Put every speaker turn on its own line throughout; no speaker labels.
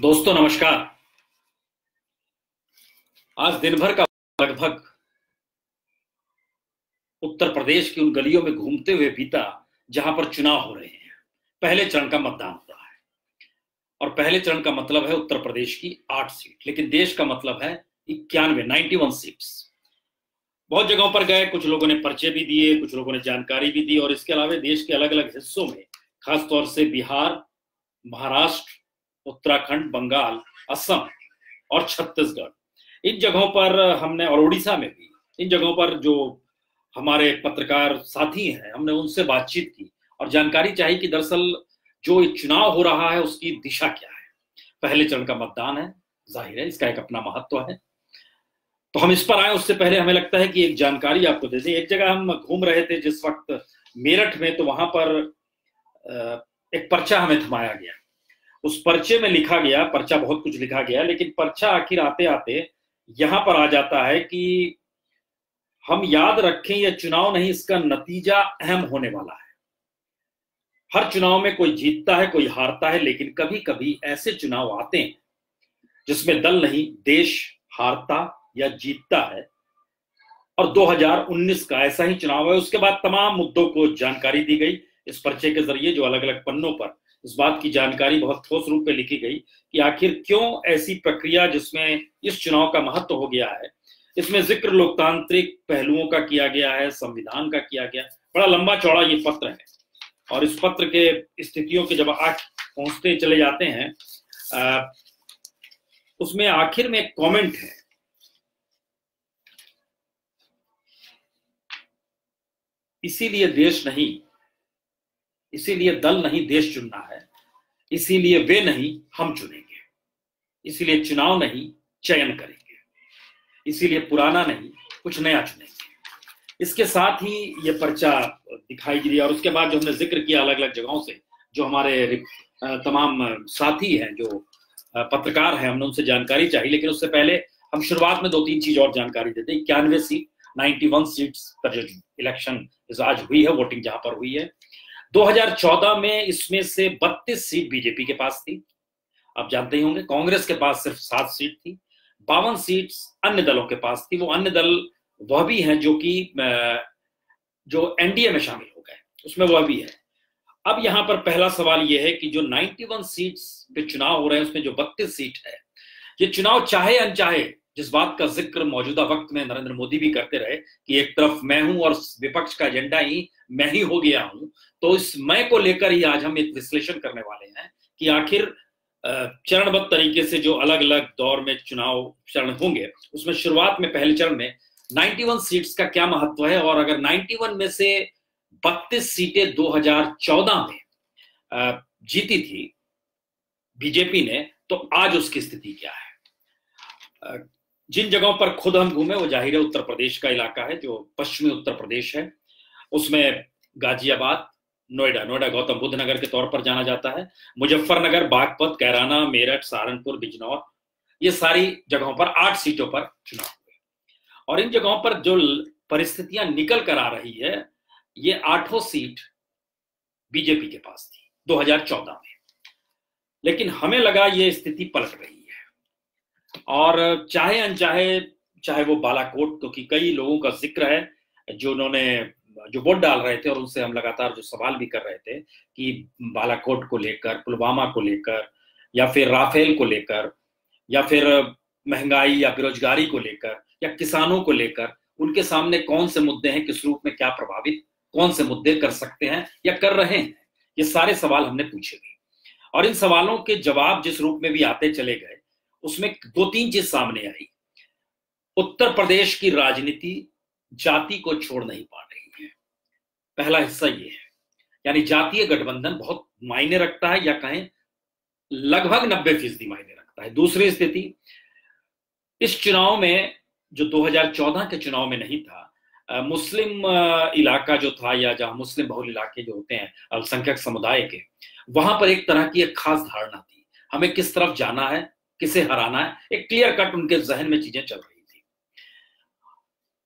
दोस्तों नमस्कार। आज दिन भर का लगभग उत्तर प्रदेश की उन गलियों में घूमते हुए बीता जहां पर चुनाव हो रहे हैं। पहले चरण का मतदान हो रहा है और पहले चरण का मतलब है उत्तर प्रदेश की 8 सीट, लेकिन देश का मतलब है 91 सीट्स। बहुत जगहों पर गए, कुछ लोगों ने पर्चे भी दिए, कुछ लोगों ने जानकारी भी दी और इसके अलावा देश के अलग अलग हिस्सों में, खासतौर से बिहार, महाराष्ट्र, उत्तराखंड, बंगाल, असम और छत्तीसगढ़, इन जगहों पर हमने, और उड़ीसा में भी, इन जगहों पर जो हमारे पत्रकार साथी हैं, हमने उनसे बातचीत की और जानकारी चाहिए कि दरअसल जो चुनाव हो रहा है उसकी दिशा क्या है। पहले चरण का मतदान है, जाहिर है इसका एक अपना महत्व है। तो हम इस पर आए, उससे पहले हमें लगता है कि एक जानकारी आपको दे दें। एक जगह हम घूम रहे थे जिस वक्त, मेरठ में, तो वहां पर एक पर्चा हमें थमाया गया। उस पर्चे में लिखा गया, पर्चा बहुत कुछ लिखा गया, लेकिन पर्चा आखिर आते आते यहां पर आ जाता है कि हम याद रखें यह चुनाव नहीं, इसका नतीजा अहम होने वाला है। हर चुनाव में कोई जीतता है, कोई हारता है, लेकिन कभी कभी ऐसे चुनाव आते हैं जिसमें दल नहीं देश हारता या जीतता है। और 2019 का ऐसा ही चुनाव है। उसके बाद तमाम मुद्दों को जानकारी दी गई इस पर्चे के जरिए, जो अलग अलग पन्नों पर इस बात की जानकारी बहुत ठोस रूप में लिखी गई कि आखिर क्यों ऐसी प्रक्रिया जिसमें इस चुनाव का महत्व हो गया है। इसमें जिक्र लोकतांत्रिक पहलुओं का किया गया है, संविधान का किया गया। बड़ा लंबा चौड़ा ये पत्र है और इस पत्र के स्थितियों के जब आज पहुंचते चले जाते हैं, उसमें आखिर में एक कमेंट है, इसीलिए देश नहीं, इसीलिए दल नहीं देश चुनना है, इसीलिए वे नहीं हम चुनेंगे, इसीलिए चुनाव नहीं चयन करेंगे, इसीलिए पुराना नहीं कुछ नया चुनेंगे। इसके साथ ही ये पर्चा दिखाई दिया और उसके बाद जो हमने जिक्र किया अलग अलग जगहों से, जो हमारे तमाम साथी हैं, जो पत्रकार हैं, हमने उनसे जानकारी चाहिए। लेकिन उससे पहले हम शुरुआत में 2-3 चीज और जानकारी देते हैं। 91 सीट, 91 सीट्स पर जो इलेक्शन आज हुई है, वोटिंग जहां पर हुई है, 2014 में इसमें से 32 सीट बीजेपी के पास थी। आप जानते ही होंगे कांग्रेस के पास सिर्फ 7 सीट थी। 52 सीट अन्य दलों के पास थी। वो अन्य दल वह भी हैं जो कि जो एनडीए में शामिल हो गए, उसमें वह भी है। अब यहां पर पहला सवाल यह है कि जो 91 सीट्स पे चुनाव हो रहे हैं उसमें जो 32 सीट है, ये चुनाव चाहे अनचाहे, जिस बात का जिक्र मौजूदा वक्त में नरेंद्र मोदी भी करते रहे कि एक तरफ मैं हूं और विपक्ष का एजेंडा ही मैं ही हो गया हूं, तो इस मैं को लेकर ही आज हम एक विश्लेषण करने वाले हैं कि आखिर चरणबद्ध तरीके से जो अलग अलग दौर में चुनाव चरण होंगे, उसमें शुरुआत में पहले चरण में 91 सीट्स का क्या महत्व है, और अगर 91 में से 32 सीटें 2014 में जीती थी बीजेपी ने, तो आज उसकी स्थिति क्या है। जिन जगहों पर खुद हम घूमे वो जाहिर है उत्तर प्रदेश का इलाका है, जो पश्चिमी उत्तर प्रदेश है। उसमें गाजियाबाद, नोएडा गौतम बुद्ध नगर के तौर पर जाना जाता है, मुजफ्फरनगर, बागपत, कैराना, मेरठ, सहारनपुर, बिजनौर, ये सारी जगहों पर 8 सीटों पर चुनाव हुए। और इन जगहों पर जो परिस्थितियां निकल कर आ रही है, ये 8 सीट बीजेपी के पास थी 2014 में, लेकिन हमें लगा ये स्थिति पलट रही है। और चाहे अनचाहे, चाहे वो बालाकोट, क्योंकि कई लोगों का जिक्र है जो उन्होंने जो वोट डाल रहे थे और उनसे हम लगातार जो सवाल भी कर रहे थे कि बालाकोट को लेकर, पुलवामा को लेकर, या फिर राफेल को लेकर, या फिर महंगाई या बेरोजगारी को लेकर, या किसानों को लेकर, उनके सामने कौन से मुद्दे हैं, किस रूप में क्या प्रभावित कौन से मुद्दे कर सकते हैं या कर रहे हैं, ये सारे सवाल हमने पूछे गए। और इन सवालों के जवाब जिस रूप में भी आते चले गए, उसमें 2-3 चीज सामने आई। उत्तर प्रदेश की राजनीति जाति को छोड़ नहीं पा रही है, पहला हिस्सा ये है, यानी जातीय गठबंधन बहुत मायने रखता है, या कहें लगभग 90% मायने रखता है। दूसरी स्थिति, इस चुनाव में जो 2014 के चुनाव में नहीं था, मुस्लिम इलाका जो था, या जहां मुस्लिम बहुल इलाके जो होते हैं अल्पसंख्यक समुदाय के, वहां पर एक तरह की एक खास धारणा थी, हमें किस तरफ जाना है, किसे हराना है, एक क्लियर कट उनके जहन में चीजें चल रही थी।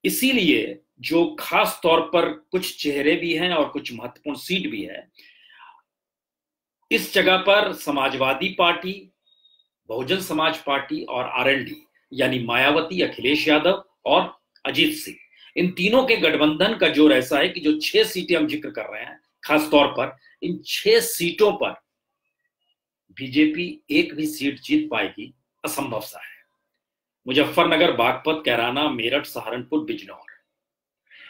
इसीलिए जो खास तौर पर कुछ चेहरे भी हैं और कुछ महत्वपूर्ण सीट भी है, इस जगह पर समाजवादी पार्टी, बहुजन समाज पार्टी और आरएलडी यानी मायावती, अखिलेश यादव और अजीत सिंह, इन तीनों के गठबंधन का जोर ऐसा है कि जो 6 सीटें हम जिक्र कर रहे हैं, खास तौर पर इन 6 सीटों पर बीजेपी एक भी सीट जीत पाएगी असंभव सा है। मुजफ्फरनगर, बागपत, कैराना, मेरठ, सहारनपुर, बिजनौर,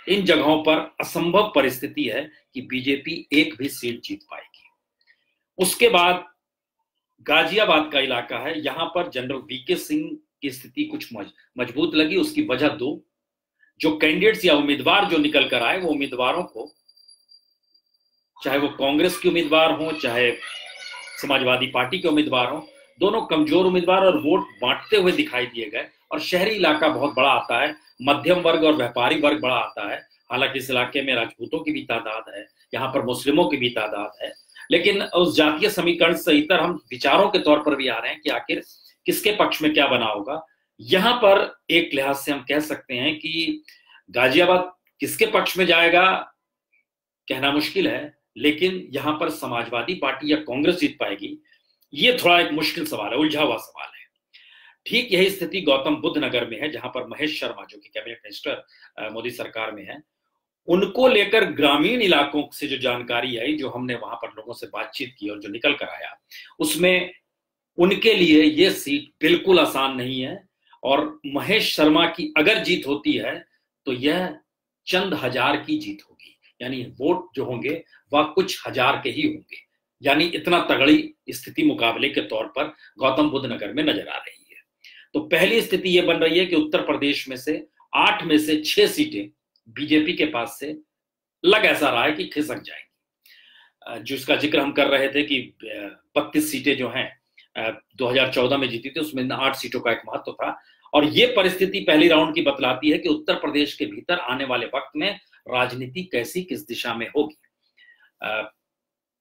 इन जगहों पर असंभव परिस्थिति है कि बीजेपी एक भी सीट जीत पाएगी। उसके बाद गाजियाबाद का इलाका है, यहां पर जनरल वीके सिंह की स्थिति कुछ मजबूत लगी। उसकी वजह दो, जो कैंडिडेट्स या उम्मीदवार जो निकल कर आए, वो उम्मीदवारों को, चाहे वो कांग्रेस के उम्मीदवार हों, चाहे समाजवादी पार्टी के उम्मीदवार हों, दोनों कमजोर उम्मीदवार और वोट बांटते हुए दिखाई दिए गए। और शहरी इलाका बहुत बड़ा आता है, मध्यम वर्ग और व्यापारी वर्ग बड़ा आता है। हालांकि इस इलाके में राजपूतों की भी तादाद है, यहाँ पर मुस्लिमों की भी तादाद है, लेकिन उस जातीय समीकरण से इतर हम विचारों के तौर पर भी आ रहे हैं कि आखिर किसके पक्ष में क्या बना होगा। यहां पर एक लिहाज से हम कह सकते हैं कि गाजियाबाद किसके पक्ष में जाएगा कहना मुश्किल है, लेकिन यहां पर समाजवादी पार्टी या कांग्रेस जीत पाएगी, ये थोड़ा एक मुश्किल सवाल है, उलझा हुआ सवाल है। ठीक यही स्थिति गौतम बुद्ध नगर में है, जहां पर महेश शर्मा, जो कि कैबिनेट मिनिस्टर मोदी सरकार में है, उनको लेकर ग्रामीण इलाकों से जो जानकारी आई, जो हमने वहां पर लोगों से बातचीत की और जो निकल कर आया, उसमें उनके लिए ये सीट बिल्कुल आसान नहीं है। और महेश शर्मा की अगर जीत होती है तो यह चंद हजार की जीत होगी, यानी वोट जो होंगे वह कुछ हजार के ही होंगे। यानी इतना तगड़ी स्थिति मुकाबले के तौर पर गौतम बुद्ध नगर में नजर आ रही है। तो पहली स्थिति यह बन रही है कि उत्तर प्रदेश में से 8 में से 6 सीटें बीजेपी के पास से लग ऐसा रहा है कि खिसक जाएंगी। जिसका जिक्र हम कर रहे थे कि 32 सीटें जो हैं 2014 में जीती थी, उसमें 8 सीटों का एक महत्व था। और ये परिस्थिति पहली राउंड की बतलाती है कि उत्तर प्रदेश के भीतर आने वाले वक्त में राजनीति कैसी किस दिशा में होगी।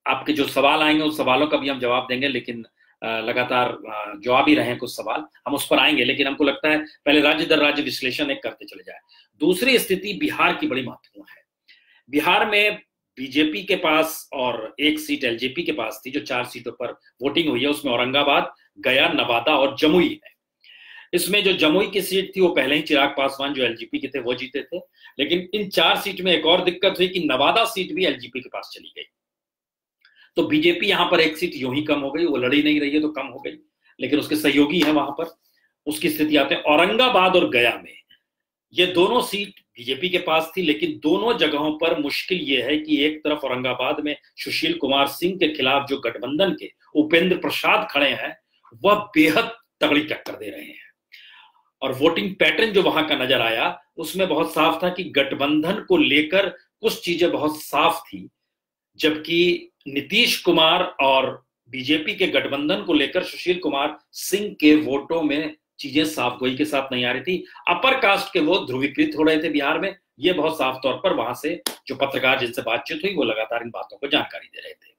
आपके जो सवाल आएंगे उन सवालों का भी हम जवाब देंगे, लेकिन लगातार जो आ भी रहे हैं कुछ सवाल, हम उस पर आएंगे। लेकिन हमको लगता है पहले राज्य दर राज्य विश्लेषण एक करते चले जाए। दूसरी स्थिति बिहार की बड़ी महत्वपूर्ण है। बिहार में बीजेपी के पास और एक सीट एलजेपी के पास थी, जो 4 सीटों पर वोटिंग हुई है, उसमें औरंगाबाद, गया, नवादा और जमुई है। इसमें जो जमुई की सीट थी वो पहले ही चिराग पासवान जो एलजेपी के थे वो जीते थे, लेकिन इन 4 सीट में एक और दिक्कत हुई कि नवादा सीट भी एलजेपी के पास चली गई। तो बीजेपी यहां पर एक सीट यूं ही कम हो गई, वो लड़ी नहीं रही है तो कम हो गई, लेकिन उसके सहयोगी हैं वहां पर, उसकी स्थिति आते हैं। औरंगाबाद और गया में ये दोनों सीट बीजेपी के पास थी, लेकिन दोनों जगहों पर मुश्किल ये है कि एक तरफ औरंगाबाद में सुशील कुमार सिंह के खिलाफ जो गठबंधन के उपेंद्र प्रसाद खड़े हैं, वह बेहद तगड़ी टक्कर दे रहे हैं। और वोटिंग पैटर्न जो वहां का नजर आया उसमें बहुत साफ था कि गठबंधन को लेकर कुछ चीजें बहुत साफ थी, जबकि नीतीश कुमार और बीजेपी के गठबंधन को लेकर सुशील कुमार सिंह के वोटों में चीजें साफ गोई के साथ नहीं आ रही थी। अपर कास्ट के वोट ध्रुवीकृत हो रहे थे बिहार में, ये बहुत साफ तौर पर वहां से जो पत्रकार जिनसे बातचीत हुई वो लगातार इन बातों को जानकारी दे रहे थे।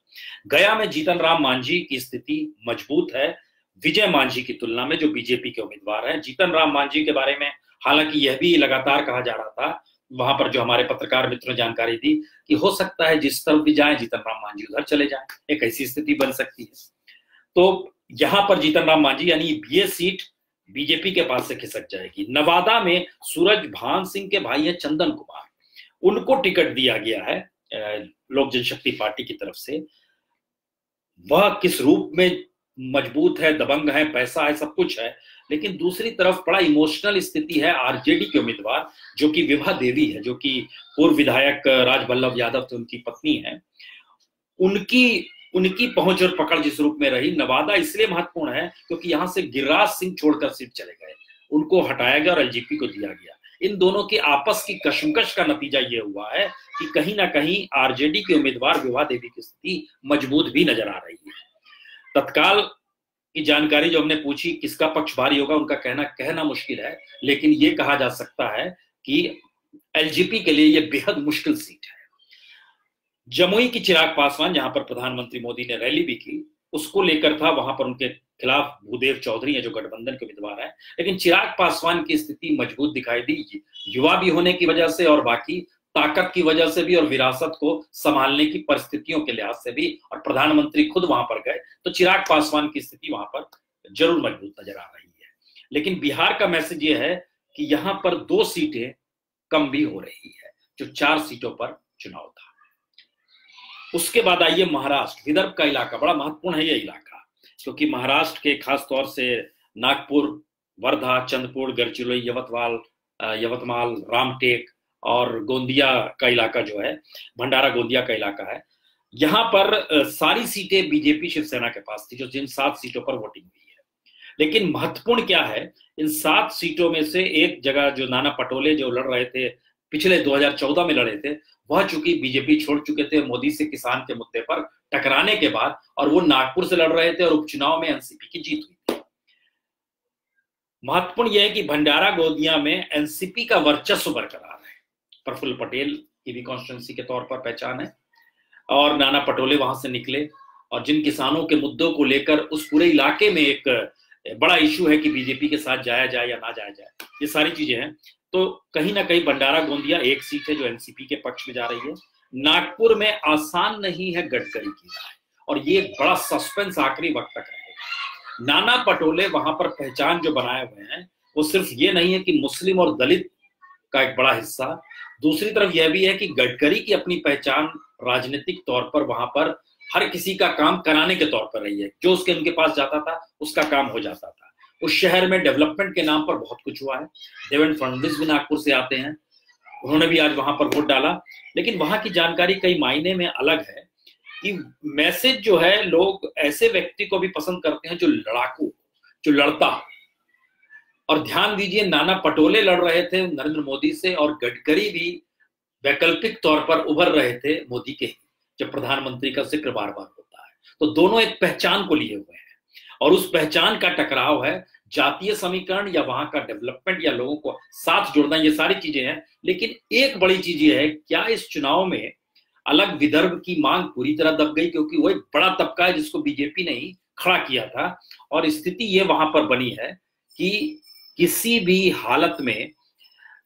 गया में जीतन राम मांझी की स्थिति मजबूत है विजय मांझी की तुलना में, जो बीजेपी के उम्मीदवार हैं। जीतन राम मांझी के बारे में हालांकि यह भी लगातार कहा जा रहा था, वहां पर जो हमारे पत्रकार मित्रों ने जानकारी दी कि हो सकता है जिस तरफ भी जाए जीतन राम मांझी उधर चले जाएं, एक ऐसी स्थिति बन सकती है। तो यहां पर जीतन राम मांझी यानी ये सीट बीजेपी के पास से खिसक जाएगी। नवादा में सूरज भान सिंह के भाई हैं चंदन कुमार, उनको टिकट दिया गया है लोक जनशक्ति पार्टी की तरफ से। वह किस रूप में मजबूत है, दबंग है, पैसा है, सब कुछ है, लेकिन दूसरी तरफ बड़ा इमोशनल स्थिति है आरजेडी के उम्मीदवार जो कि विभा देवी है, जो कि पूर्व विधायक राजवल्लभ यादव थे, उनकी पत्नी है। उनकी पहुंच और पकड़ जिस रूप में रही, नवादा इसलिए महत्वपूर्ण है क्योंकि यहां से गिरिराज सिंह छोड़कर सीट चले गए, उनको हटाया गया और एलजेपी को दिया गया। इन दोनों की आपस की कशमकश का नतीजा यह हुआ है कि कहीं ना कहीं आरजेडी के उम्मीदवार विभा देवी की स्थिति मजबूत भी नजर आ रही है। तत्काल की जानकारी जो हमने पूछी किसका पक्ष भारी होगा, उनका कहना मुश्किल है, लेकिन यह कहा जा सकता है कि एलजेपी के लिए यह बेहद मुश्किल सीट है। जमुई की चिराग पासवान, जहां पर प्रधानमंत्री मोदी ने रैली भी की, उसको लेकर था, वहां पर उनके खिलाफ भूदेव चौधरी है जो गठबंधन के उम्मीदवार है। लेकिन चिराग पासवान की स्थिति मजबूत दिखाई दी, युवा भी होने की वजह से और बाकी ताकत की वजह से भी और विरासत को संभालने की परिस्थितियों के लिहाज से भी, और प्रधानमंत्री खुद वहां पर गए, तो चिराग पासवान की स्थिति वहां पर जरूर मजबूत नजर आ रही है। लेकिन बिहार का मैसेज ये है कि यहां पर 2 सीटें कम भी हो रही है, जो 4 सीटों पर चुनाव था। उसके बाद आइए महाराष्ट्र, विदर्भ का इलाका बड़ा महत्वपूर्ण है ये इलाका, क्योंकि महाराष्ट्र के खास तौर से नागपुर, वर्धा, चंद्रपुर, गढ़चिरौली, यवतमाल, रामटेक और गोंदिया का इलाका जो है, भंडारा गोंदिया का इलाका है, यहां पर सारी सीटें बीजेपी शिवसेना के पास थी, जो जिन 7 सीटों पर वोटिंग हुई है। लेकिन महत्वपूर्ण क्या है, इन 7 सीटों में से एक जगह जो नाना पटोले जो लड़ रहे थे, पिछले 2014 में लड़े थे, वह चूंकि बीजेपी छोड़ चुके थे मोदी से किसान के मुद्दे पर टकराने के बाद, और वो नागपुर से लड़ रहे थे और उपचुनाव में एनसीपी की जीत हुई थी। महत्वपूर्ण यह है कि भंडारा गोंदिया में एनसीपी का वर्चस्व बरकरार है। प्रफुल्ल पटेल की भी कॉन्स्टिट्यूंसी के तौर पर पहचान है और नाना पटोले वहां से निकले, और जिन किसानों के मुद्दों को लेकर उस पूरे इलाके में एक बड़ा इशू है कि बीजेपी के साथ जाया जाए या ना जाया जाए, ये सारी चीजें हैं। तो कहीं ना कहीं भंडारा गोंदिया एक सीट है जो एनसीपी के पक्ष में जा रही है। नागपुर में आसान नहीं है गडकरी की राय, और ये एक बड़ा सस्पेंस आखिरी वक्त तक रहेगा। नाना पटोले वहां पर पहचान जो बनाए हुए हैं, वो सिर्फ ये नहीं है कि मुस्लिम और दलित का एक बड़ा हिस्सा, दूसरी तरफ यह भी है कि गडकरी की अपनी पहचान राजनीतिक तौर पर वहां पर हर किसी का काम कराने के तौर पर रही है। जो उसके उनके पास जाता था उसका काम हो जाता था। उस शहर में डेवलपमेंट के नाम पर बहुत कुछ हुआ है। देवेंद्र फडणवीस भी नागपुर से आते हैं, उन्होंने भी आज वहां पर वोट डाला। लेकिन वहां की जानकारी कई मायने में अलग है कि मैसेज जो है, लोग ऐसे व्यक्ति को भी पसंद करते हैं जो लड़ाकू, जो लड़ता। और ध्यान दीजिए, नाना पटोले लड़ रहे थे नरेंद्र मोदी से, और गडकरी भी वैकल्पिक तौर पर उभर रहे थे मोदी के, जब प्रधानमंत्री का जिक्र बार बार होता है। तो दोनों एक पहचान को लिए हुए हैं, और उस पहचान का टकराव है। जातीय समीकरण या वहां का डेवलपमेंट या लोगों को साथ जोड़ना, ये सारी चीजें हैं। लेकिन एक बड़ी चीज ये है, क्या इस चुनाव में अलग विदर्भ की मांग पूरी तरह दब गई, क्योंकि वो एक बड़ा तबका है जिसको बीजेपी ने ही खड़ा किया था। और स्थिति ये वहां पर बनी है कि किसी भी हालत में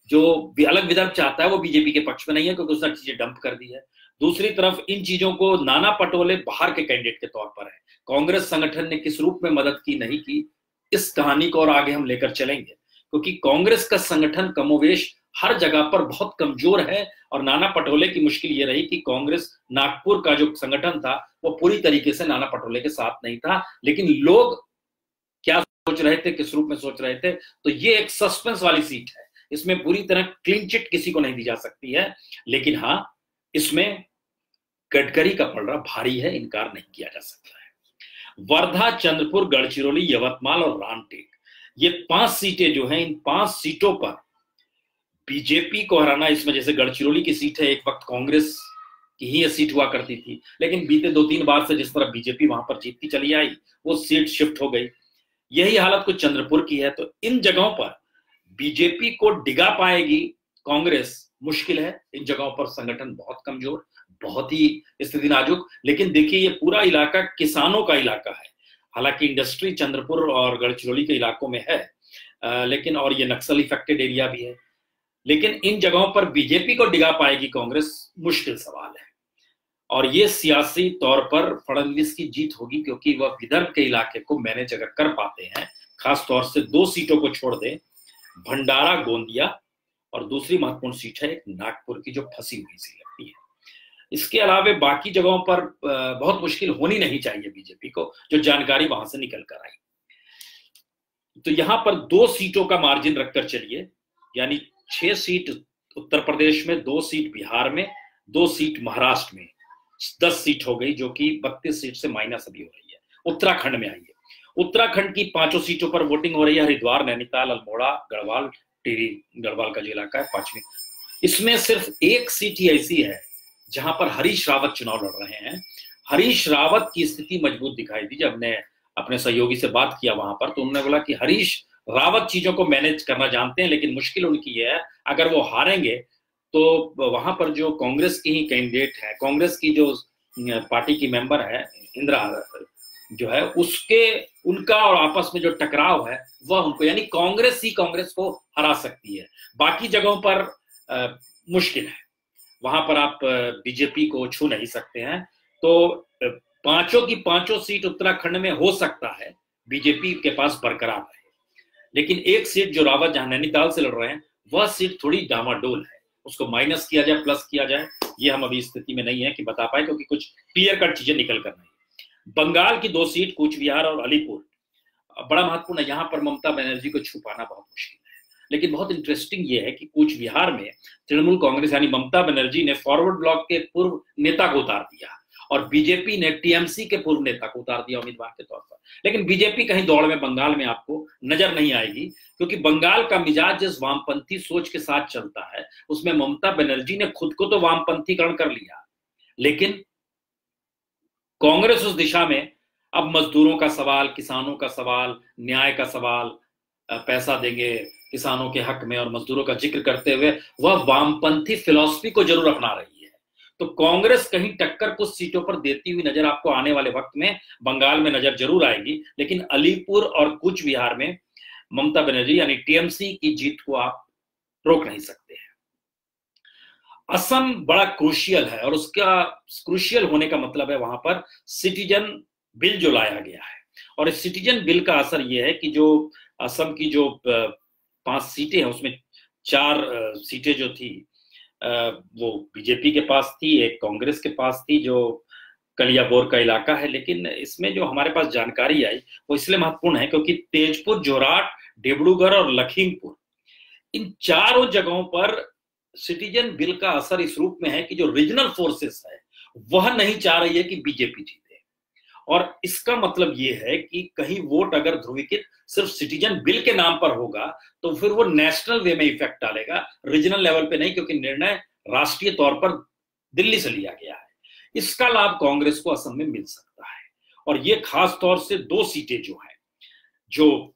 जो अलग विदर्भ चाहता है वो बीजेपी के पक्ष में नहीं है, क्योंकि उसने चीजें डंप कर दी है। दूसरी तरफ इन चीजों को नाना पटोले बाहर के कैंडिडेट के तौर पर है। कांग्रेस संगठन ने किस रूप में मदद की, नहीं की, इस कहानी को और आगे हम लेकर चलेंगे, क्योंकि कांग्रेस का संगठन कमोवेश हर जगह पर बहुत कमजोर है। और नाना पटोले की मुश्किल ये रही कि कांग्रेस नागपुर का जो संगठन था वो पूरी तरीके से नाना पटोले के साथ नहीं था। लेकिन लोग क्या सोच रहे थे, किस रूप में सोच रहे थे, तो ये एक सस्पेंस वाली सीट है। इसमें पूरी तरह क्लीन चिट किसी को नहीं दी जा सकती है। लेकिन हाँ, इसमें गडकरी का पलड़ा भारी है, इनकार नहीं किया जा सकता है। वर्धा, चंद्रपुर, गढ़चिरौली, यवतमाल और रामटेक, ये 5 सीटें जो हैं, इन 5 सीटों पर बीजेपी को हराना, इसमें जैसे गढ़चिरौली की सीट है, एक वक्त कांग्रेस की ही ये सीट हुआ करती थी, लेकिन बीते 2-3 बार से जिस तरह बीजेपी वहां पर जीतती चली आई, वो सीट शिफ्ट हो गई। यही हालत कुछ चंद्रपुर की है। तो इन जगहों पर बीजेपी को डिगा पाएगी कांग्रेस, मुश्किल है। इन जगहों पर संगठन बहुत कमजोर, बहुत ही स्थिति नाजुक। लेकिन देखिए, ये पूरा इलाका किसानों का इलाका है। हालांकि इंडस्ट्री चंद्रपुर और गढ़चिरौली के इलाकों में है, लेकिन और ये नक्सल इफेक्टेड एरिया भी है। लेकिन इन जगहों पर बीजेपी को डिगा पाएगी कांग्रेस, मुश्किल सवाल है। और ये सियासी तौर पर फडणवीस की जीत होगी, क्योंकि वह विदर्भ के इलाके को मैनेज अगर कर पाते हैं, खास तौर से 2 सीटों को छोड़ दें, भंडारा गोंदिया, और दूसरी महत्वपूर्ण सीट है नागपुर की, जो फंसी हुई सी लगती है। इसके अलावा बाकी जगहों पर बहुत मुश्किल होनी नहीं चाहिए बीजेपी को, जो जानकारी वहां से निकल कर आई। तो यहां पर 2 सीटों का मार्जिन रखकर चलिए, यानी 6 सीट उत्तर प्रदेश में, 2 सीट बिहार में, 2 सीट महाराष्ट्र में, 10 सीट हो गई, जो कि 32 सीट से माइनस अभी हो रही है। उत्तराखंड में आइए, उत्तराखंड की 5 सीटों पर वोटिंग हो रही है। हरिद्वार, नैनीताल, अल्मोड़ा, गढ़वाल, टिहरी, गढ़वाल का जो इलाका है 5वीं। इसमें सिर्फ 1 सीट ही ऐसी है जहां पर हरीश रावत चुनाव लड़ रहे हैं। हरीश रावत की स्थिति मजबूत दिखाई दी। जब हमने अपने सहयोगी से बात किया वहां पर, तो उन्होंने बोला कि हरीश रावत चीजों को मैनेज करना जानते हैं, लेकिन मुश्किल उनकी ये है, अगर वो हारेंगे तो वहां पर जो कांग्रेस की ही कैंडिडेट है, कांग्रेस की जो पार्टी की मेंबर है इंदिरा जो है, उनका और आपस में जो टकराव है वह उनको, यानी कांग्रेस ही कांग्रेस को हरा सकती है। बाकी जगहों पर मुश्किल है, वहां पर आप बीजेपी को छू नहीं सकते हैं। तो 5 की 5 सीट उत्तराखंड में हो सकता है, बीजेपी के पास बरकरार रहे। लेकिन एक सीट जो रावत जहां नैनीताल से लड़ रहे हैं, वह सीट थोड़ी डामाडोल है, उसको माइनस किया जाए प्लस किया जाए, ये हम अभी स्थिति में नहीं है कि बता पाए, क्योंकि कुछ क्लियर कट चीजें निकल कर नहीं है। बंगाल की 2 सीट कूच बिहार और अलीपुर बड़ा महत्वपूर्ण है, यहां पर ममता बनर्जी को छुपाना बहुत मुश्किल है। लेकिन बहुत इंटरेस्टिंग ये है कि कूच बिहार में तृणमूल कांग्रेस यानी ममता बनर्जी ने फॉरवर्ड ब्लॉक के पूर्व नेता को उतार दिया और बीजेपी ने टीएमसी के पूर्व नेता को उतार दिया उम्मीदवार के तौर पर। लेकिन बीजेपी कहीं दौड़ में बंगाल में आपको नजर नहीं आएगी, क्योंकि बंगाल का मिजाज जिस वामपंथी सोच के साथ चलता है, उसमें ममता बनर्जी ने खुद को तो वामपंथीकरण कर लिया, लेकिन कांग्रेस उस दिशा में अब मजदूरों का सवाल, किसानों का सवाल, न्याय का सवाल, पैसा देंगे किसानों के हक में और मजदूरों का जिक्र करते हुए वह वामपंथी फिलॉसफी को जरूर अपना रही है। तो कांग्रेस कहीं टक्कर कुछ सीटों पर देती हुई नजर आपको आने वाले वक्त में बंगाल में नजर जरूर आएगी, लेकिन अलीपुर और कूच बिहार में ममता बनर्जी यानी टीएमसी की जीत को आप रोक नहीं सकते हैं। असम बड़ा क्रूशियल है और उसका क्रूशियल होने का मतलब है वहां पर सिटीजन बिल जो लाया गया है, और इस सिटीजन बिल का असर यह है कि जो असम की जो 5 सीटें हैं उसमें 4 सीटें जो थी वो बीजेपी के पास थी, एक कांग्रेस के पास थी जो कलियाबोर का इलाका है। लेकिन इसमें जो हमारे पास जानकारी आई वो इसलिए महत्वपूर्ण है क्योंकि तेजपुर, जोरहाट, डिब्रूगढ़ और लखीमपुर, इन चारों जगहों पर सिटीजन बिल का असर इस रूप में है कि जो रीजनल फोर्सेस है वह नहीं चाह रही है कि बीजेपी जीते, और इसका मतलब यह है कि कहीं वोट अगर ध्रुवीकृत सिर्फ सिटीजन बिल के नाम पर होगा तो फिर वो नेशनल वे में इफेक्ट डालेगा, रीजनल लेवल पे नहीं, क्योंकि निर्णय राष्ट्रीय तौर पर दिल्ली से लिया गया है। इसका लाभ कांग्रेस को असम में मिल सकता है, और ये खास तौर से 2 सीटें जो हैं, जो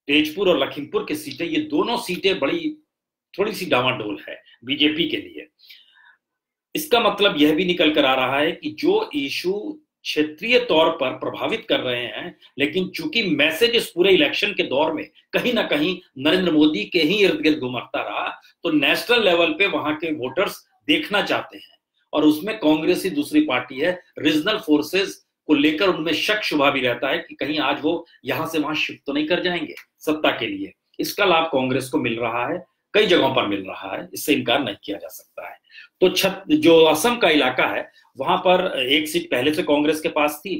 तेजपुर और लखीमपुर की सीटें, ये दोनों सीटें बड़ी थोड़ी सी डामाडोल है बीजेपी के लिए। इसका मतलब यह भी निकल कर आ रहा है कि जो इशू क्षेत्रीय तौर पर प्रभावित कर रहे हैं, लेकिन चूंकि मैसेज इस पूरे इलेक्शन के दौर में कहीं ना कहीं नरेंद्र मोदी के ही इर्द गिर्द घुमकता रहा, तो नेशनल लेवल पे वहां के वोटर्स देखना चाहते हैं, और उसमें कांग्रेस ही दूसरी पार्टी है। रीजनल फोर्सेस को लेकर उनमें शक शुबा भी रहता है कि कहीं आज वो यहां से वहां शिफ्ट तो नहीं कर जाएंगे सत्ता के लिए। इसका लाभ कांग्रेस को मिल रहा है, कई जगहों पर मिल रहा है, इससे इनकार नहीं किया जा सकता है। तो जो असम का इलाका है वहां पर एक सीट पहले से कांग्रेस के पास थी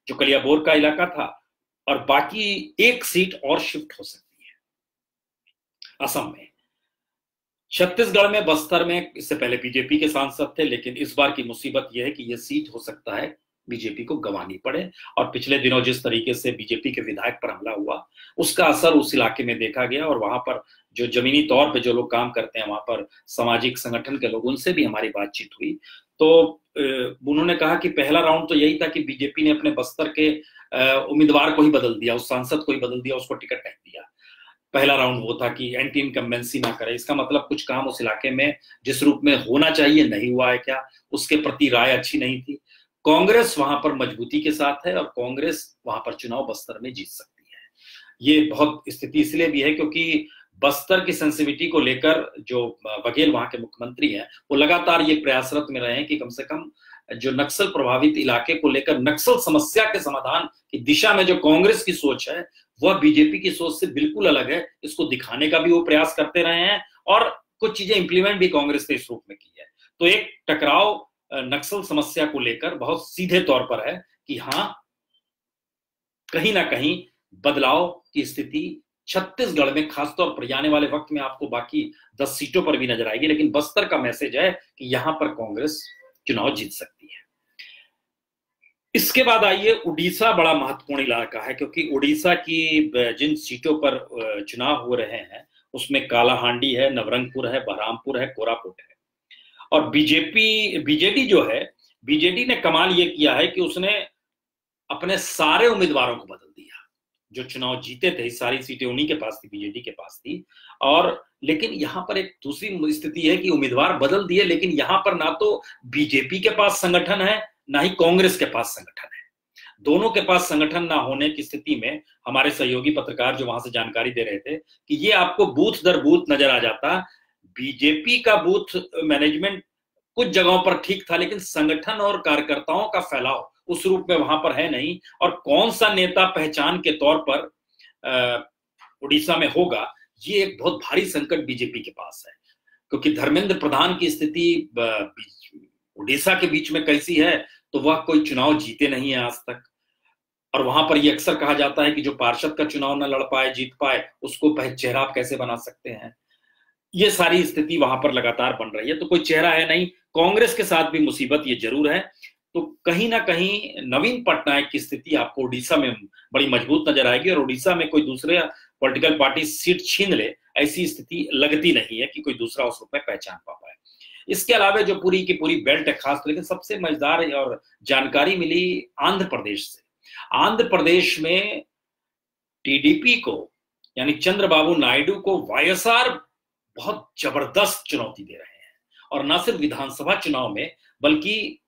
जो कलियाबोर का इलाका था, और बाकी एक सीट और शिफ्ट हो सकती है असम में। छत्तीसगढ़ में, बस्तर में इससे पहले बीजेपी के सांसद थे, लेकिन इस बार की मुसीबत यह है कि यह सीट हो सकता है बीजेपी को गंवानी पड़े, और पिछले दिनों जिस तरीके से बीजेपी के विधायक पर हमला हुआ उसका असर उस इलाके में देखा गया, और वहां पर जो जमीनी तौर पे जो लोग काम करते हैं वहां पर सामाजिक संगठन के लोग, उनसे भी हमारी बातचीत हुई, तो उन्होंने कहा कि पहला राउंड तो यही था कि बीजेपी ने अपने बस्तर के उम्मीदवार को ही बदल दिया, उस सांसद को ही बदल दिया, उसको टिकट नहीं दिया। पहला राउंड वो था कि एंटी इनकम्बेंसी ना करे, इसका मतलब कुछ काम उस इलाके में जिस रूप में होना चाहिए नहीं हुआ है क्या, उसके प्रति राय अच्छी नहीं थी। कांग्रेस वहां पर मजबूती के साथ है और कांग्रेस वहां पर चुनाव बस्तर में जीत सकती है। ये बहुत स्थिति इसलिए भी है क्योंकि बस्तर की सेंसिटिविटी को लेकर जो बघेल वहां के मुख्यमंत्री हैं वो लगातार ये प्रयासरत में रहे हैं कि कम से कम जो नक्सल प्रभावित इलाके को लेकर नक्सल समस्या के समाधान की दिशा में जो कांग्रेस की सोच है वह बीजेपी की सोच से बिल्कुल अलग है, इसको दिखाने का भी वो प्रयास करते रहे हैं, और कुछ चीजें इंप्लीमेंट भी कांग्रेस ने इस रूप में की है। तो एक टकराव नक्सल समस्या को लेकर बहुत सीधे तौर पर है कि हाँ, कहीं ना कहीं बदलाव की स्थिति छत्तीसगढ़ में खासतौर पर आने वाले वक्त में आपको बाकी 10 सीटों पर भी नजर आएगी, लेकिन बस्तर का मैसेज है कि यहां पर कांग्रेस चुनाव जीत सकती है। इसके बाद आइए, उड़ीसा बड़ा महत्वपूर्ण इलाका है, क्योंकि उड़ीसा की जिन सीटों पर चुनाव हो रहे हैं उसमें कालाहांडी है, नवरंगपुर है, बहरामपुर है, कोरापुट है, और बीजेडी जो है, बीजेडी ने कमाल ये किया है कि उसने अपने सारे उम्मीदवारों को बदल दिया। जो चुनाव जीते थे सारी सीटें उन्हीं के पास थी, बीजेडी के पास थी, और लेकिन यहां पर एक दूसरी स्थिति है कि उम्मीदवार बदल दिए, लेकिन यहां पर ना तो बीजेपी के पास संगठन है ना ही कांग्रेस के पास संगठन है। दोनों के पास संगठन ना होने की स्थिति में हमारे सहयोगी पत्रकार जो वहां से जानकारी दे रहे थे कि ये आपको बूथ दर बूथ नजर आ जाता। बीजेपी का बूथ मैनेजमेंट कुछ जगहों पर ठीक था, लेकिन संगठन और कार्यकर्ताओं का फैलाव उस रूप में वहां पर है नहीं। और कौन सा नेता पहचान के तौर पर उड़ीसा में होगा, ये एक बहुत भारी संकट बीजेपी के पास है। क्योंकि धर्मेंद्र प्रधान की स्थिति उड़ीसा के बीच में कैसी है, तो वह कोई चुनाव जीते नहीं है आज तक। और वहां पर यह अक्सर कहा जाता है कि जो पार्षद का चुनाव न लड़ पाए, जीत पाए, उसको चेहरा आप कैसे बना सकते हैं। ये सारी स्थिति वहां पर लगातार बन रही है, तो कोई चेहरा है नहीं। कांग्रेस के साथ भी मुसीबत ये जरूर है। तो कहीं ना कहीं नवीन पटनायक की स्थिति आपको उड़ीसा में बड़ी मजबूत नजर आएगी, और उड़ीसा में कोई दूसरे पॉलिटिकल पार्टी सीट छीन ले, ऐसी स्थिति लगती नहीं है कि कोई दूसरा उस रूप में पहचान पा पाए। इसके अलावा जो पूरी की पूरी बेल्ट है खास, लेकिन सबसे मजेदार और जानकारी मिली आंध्र प्रदेश से। आंध्र प्रदेश में टीडीपी को, यानी चंद्रबाबू नायडू को वाईएसआर बहुत जबरदस्त चुनौती दे रहे हैं। और न सिर्फ विधानसभा चुनाव में, बल्कि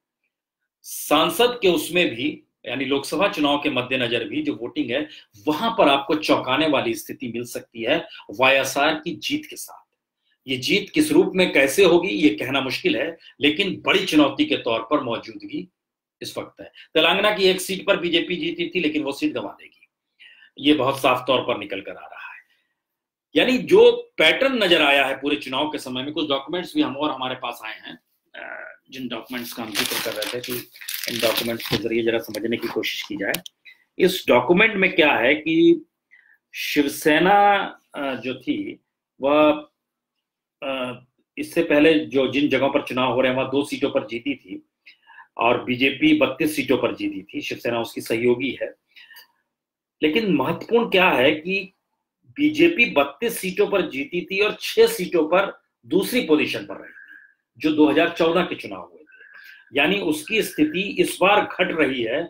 सांसद के उसमें भी, यानी लोकसभा चुनाव के मद्देनजर भी जो वोटिंग है, वहां पर आपको चौंकाने वाली स्थिति मिल सकती है वाईएसआर की जीत के साथ। ये जीत किस रूप में कैसे होगी ये कहना मुश्किल है, लेकिन बड़ी चुनौती के तौर पर मौजूदगी इस वक्त है। तेलंगाना की एक सीट पर बीजेपी जीती थी, लेकिन वो सीट गंवा देगी, ये बहुत साफ तौर पर निकल कर आ रहा है। यानी जो पैटर्न नजर आया है पूरे चुनाव के समय में, कुछ डॉक्यूमेंट्स भी हमारे पास आए हैं, जिन डॉक्यूमेंट्स का हम जिक्र कर रहे थे कि इन डॉक्यूमेंट्स के जरिए जरा समझने की कोशिश की जाए। इस डॉक्यूमेंट में क्या है कि शिवसेना जो थी वह इससे पहले जो जिन जगहों पर चुनाव हो रहे हैं वहां 2 सीटों पर जीती थी, और बीजेपी 32 सीटों पर जीती थी। शिवसेना उसकी सहयोगी है। लेकिन महत्वपूर्ण क्या है कि बीजेपी 32 सीटों पर जीती थी और 6 सीटों पर दूसरी पोजीशन पर रही थी, जो 2014 के चुनाव हुए थे। यानी उसकी स्थिति इस बार घट रही है,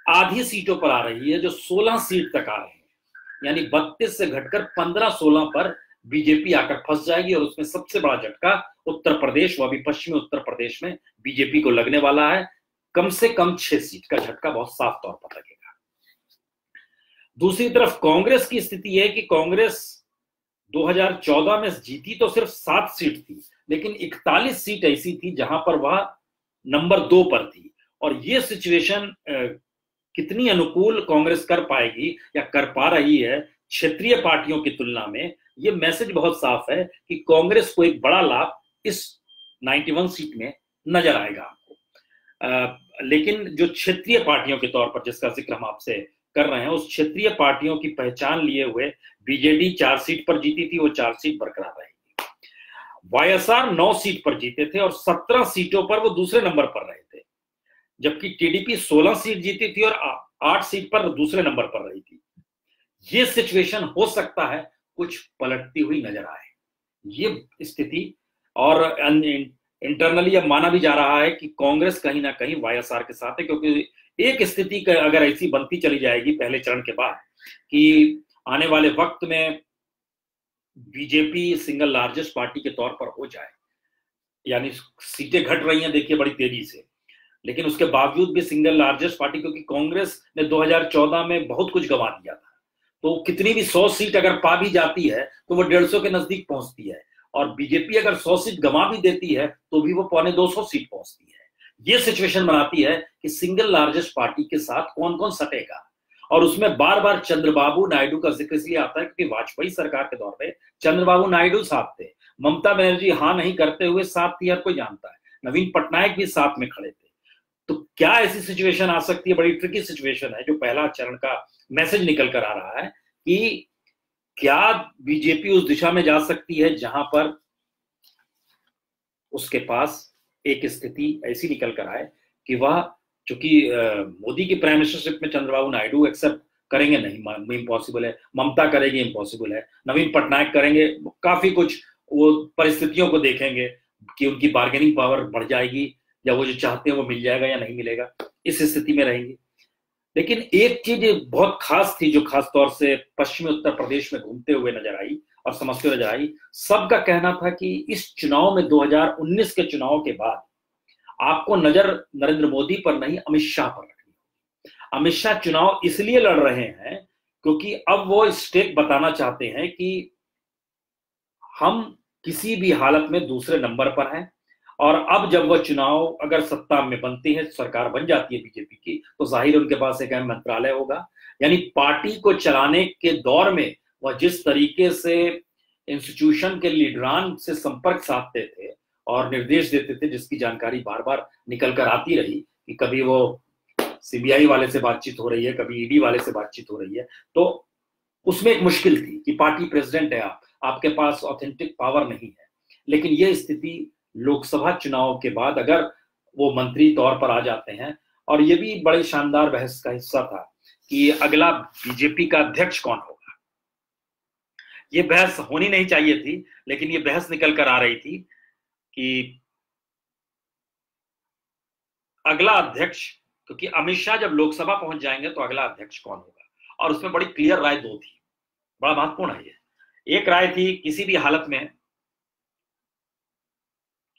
आधी सीटों पर आ रही है, जो 16 सीट तक आ रही है। यानी 32 से घटकर 15-16 पर बीजेपी आकर फंस जाएगी। और उसमें सबसे बड़ा झटका उत्तर प्रदेश, वह भी पश्चिमी उत्तर प्रदेश में बीजेपी को लगने वाला है। कम से कम 6 सीट का झटका बहुत साफ तौर पर लगेगा। दूसरी तरफ कांग्रेस की स्थिति है कि कांग्रेस 2014 में जीती तो सिर्फ 7 सीट थी, लेकिन 41 सीट ऐसी थी जहां पर वह नंबर 2 पर थी। और ये सिचुएशन कितनी अनुकूल कांग्रेस कर पाएगी या कर पा रही है क्षेत्रीय पार्टियों की तुलना में, ये मैसेज बहुत साफ है कि कांग्रेस को एक बड़ा लाभ इस 91 सीट में नजर आएगा आपको। लेकिन जो क्षेत्रीय पार्टियों के तौर पर जिसका जिक्र हम आपसे कर रहे हैं, उस क्षेत्रीय पार्टियों की पहचान लिए हुए बीजेडी 4 सीट पर जीती थी, वो 4 सीट बरकरार रहेगी। वाईएसआर 9 सीट पर जीते थे और 17 सीटों पर वो दूसरे नंबर पर रहे थे, जबकि टीडीपी 16 सीट जीती थी और 8 सीट पर दूसरे नंबर पर रही थी। ये सिचुएशन हो सकता है कुछ पलटती हुई नजर आए, ये स्थिति। और इंटरनली अब माना भी जा रहा है कि कांग्रेस कहीं ना कहीं वाईएसआर के साथ है, क्योंकि एक स्थिति अगर ऐसी बनती चली जाएगी पहले चरण के बाद कि आने वाले वक्त में बीजेपी सिंगल लार्जेस्ट पार्टी के तौर पर हो जाए, यानी सीटें घट रही हैं देखिए बड़ी तेजी से, लेकिन उसके बावजूद भी सिंगल लार्जेस्ट पार्टी, क्योंकि कांग्रेस ने 2014 में बहुत कुछ गंवा दिया था, तो कितनी भी 100 सीट अगर पा भी जाती है तो वो 150 के नजदीक पहुंचती है। और बीजेपी अगर 100 सीट गंवा भी देती है तो भी वो 250 सीट पहुंचती है। ये सिचुएशन बनाती है कि सिंगल लार्जेस्ट पार्टी के साथ कौन कौन सटेगा। और उसमें बार बार चंद्रबाबू नायडू का जिक्र इसलिए आता है क्योंकि वाजपेयी सरकार के दौर पे चंद्रबाबू नायडू साथ थे, ममता बनर्जी हाँ नहीं करते हुए साथ थी, हर कोई जानता है, नवीन पटनायक भी साथ में खड़े थे। तो क्या ऐसी सिचुएशन आ सकती है, बड़ी ट्रिकी सिचुएशन है, जो पहला चरण का मैसेज निकल कर आ रहा है कि क्या बीजेपी उस दिशा में जा सकती है जहां पर उसके पास एक स्थिति ऐसी निकल कर आए कि वह, चूंकि मोदी की प्राइम मिनिस्टरशिप में चंद्रबाबू नायडू एक्सेप्ट करेंगे नहीं, इम्पॉसिबल है, ममता करेगी इम्पॉसिबल है, नवीन पटनायक करेंगे, काफी कुछ वो परिस्थितियों को देखेंगे कि उनकी बार्गेनिंग पावर बढ़ जाएगी या वो जो चाहते हैं वो मिल जाएगा या नहीं मिलेगा, इस स्थिति में रहेंगे। लेकिन एक चीज बहुत खास थी जो खास तौर से पश्चिमी उत्तर प्रदेश में घूमते हुए नजर आई और समझते हुए नजर आई। सबका कहना था कि इस चुनाव में 2019 के चुनाव के बाद आपको नजर नरेंद्र मोदी पर नहीं अमित शाह पर रखनी होगी। अमित शाह चुनाव इसलिए लड़ रहे हैं क्योंकि अब वो स्टेक बताना चाहते हैं कि हम किसी भी हालत में दूसरे नंबर पर हैं, और अब जब वह चुनाव अगर सत्ता में बनती है, सरकार बन जाती है बीजेपी की, तो जाहिर उनके पास एक अहम मंत्रालय होगा। यानी पार्टी को चलाने के दौर में वह जिस तरीके से इंस्टीट्यूशन के लीडरान से संपर्क साधते थे और निर्देश देते थे, जिसकी जानकारी बार बार निकल कर आती रही कि कभी वो सीबीआई वाले से बातचीत हो रही है, कभी ईडी वाले से बातचीत हो रही है, तो उसमें एक मुश्किल थी कि पार्टी प्रेसिडेंट है आप, आपके पास ऑथेंटिक पावर नहीं है। लेकिन यह स्थिति लोकसभा चुनाव के बाद अगर वो मंत्री तौर पर आ जाते हैं, और ये भी बड़ी शानदार बहस का हिस्सा था कि अगला बीजेपी का अध्यक्ष कौन होगा। ये बहस होनी नहीं चाहिए थी, लेकिन ये बहस निकल कर आ रही थी कि अगला अध्यक्ष, क्योंकि अमित शाह जब लोकसभा पहुंच जाएंगे तो अगला अध्यक्ष कौन होगा, और उसमें बड़ी क्लियर राय दो थी, बड़ा महत्वपूर्ण है ये। एक राय थी किसी भी हालत में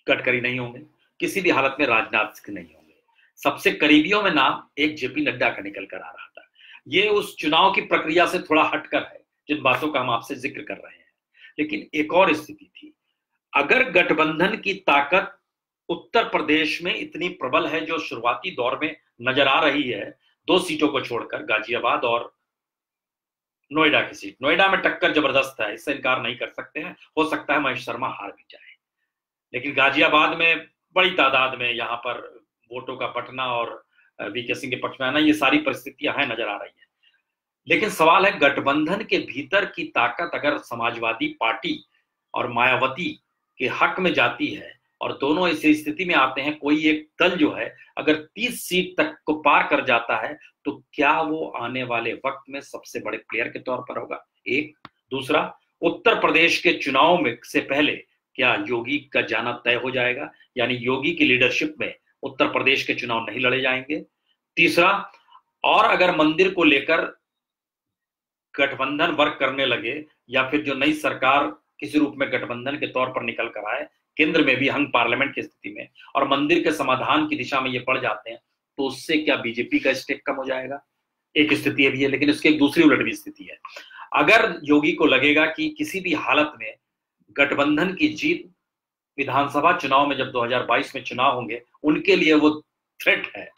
गडकरी नहीं होंगे, किसी भी हालत में राजनाथ सिंह नहीं होंगे। सबसे करीबियों में नाम एक जेपी नड्डा का निकल कर आ रहा था। ये उस चुनाव की प्रक्रिया से थोड़ा हटकर है जिन बातों का हम आपसे जिक्र कर रहे हैं। लेकिन एक और स्थिति थी, अगर गठबंधन की ताकत उत्तर प्रदेश में इतनी प्रबल है जो शुरुआती दौर में नजर आ रही है, 2 सीटों को छोड़कर गाजियाबाद और नोएडा की सीट, नोएडा में टक्कर जबरदस्त है, इससे इनकार नहीं कर सकते हैं। हो सकता है महेश शर्मा हार भी जाए, लेकिन गाजियाबाद में बड़ी तादाद में यहां पर वोटों का बंटना और वीके सिंह के पक्ष में आना, ये सारी परिस्थितियां हैं, नजर आ रही है। लेकिन सवाल है गठबंधन के भीतर की ताकत अगर समाजवादी पार्टी और मायावती के हक में जाती है और दोनों इस स्थिति में आते हैं, कोई एक दल जो है अगर 30 सीट तक को पार कर जाता है, तो क्या वो आने वाले वक्त में सबसे बड़े प्लेयर के तौर पर होगा? एक। दूसरा, उत्तर प्रदेश के चुनाव में से पहले क्या योगी का जाना तय हो जाएगा, यानी योगी की लीडरशिप में उत्तर प्रदेश के चुनाव नहीं लड़े जाएंगे? तीसरा, और अगर मंदिर को लेकर गठबंधन वर्क करने लगे या फिर जो नई सरकार किसी रूप में गठबंधन के तौर पर निकल कर आए, केंद्र में भी हंग पार्लियामेंट की स्थिति में, और मंदिर के समाधान की दिशा में ये बढ़ जाते हैं, तो उससे क्या बीजेपी का स्टेक कम हो जाएगा? एक स्थिति भी है। लेकिन इसकी एक दूसरी उलट भी स्थिति है, अगर योगी को लगेगा कि किसी भी हालत में गठबंधन की जीत विधानसभा चुनाव में, जब 2022 में चुनाव होंगे, उनके लिए वो थ्रेट है,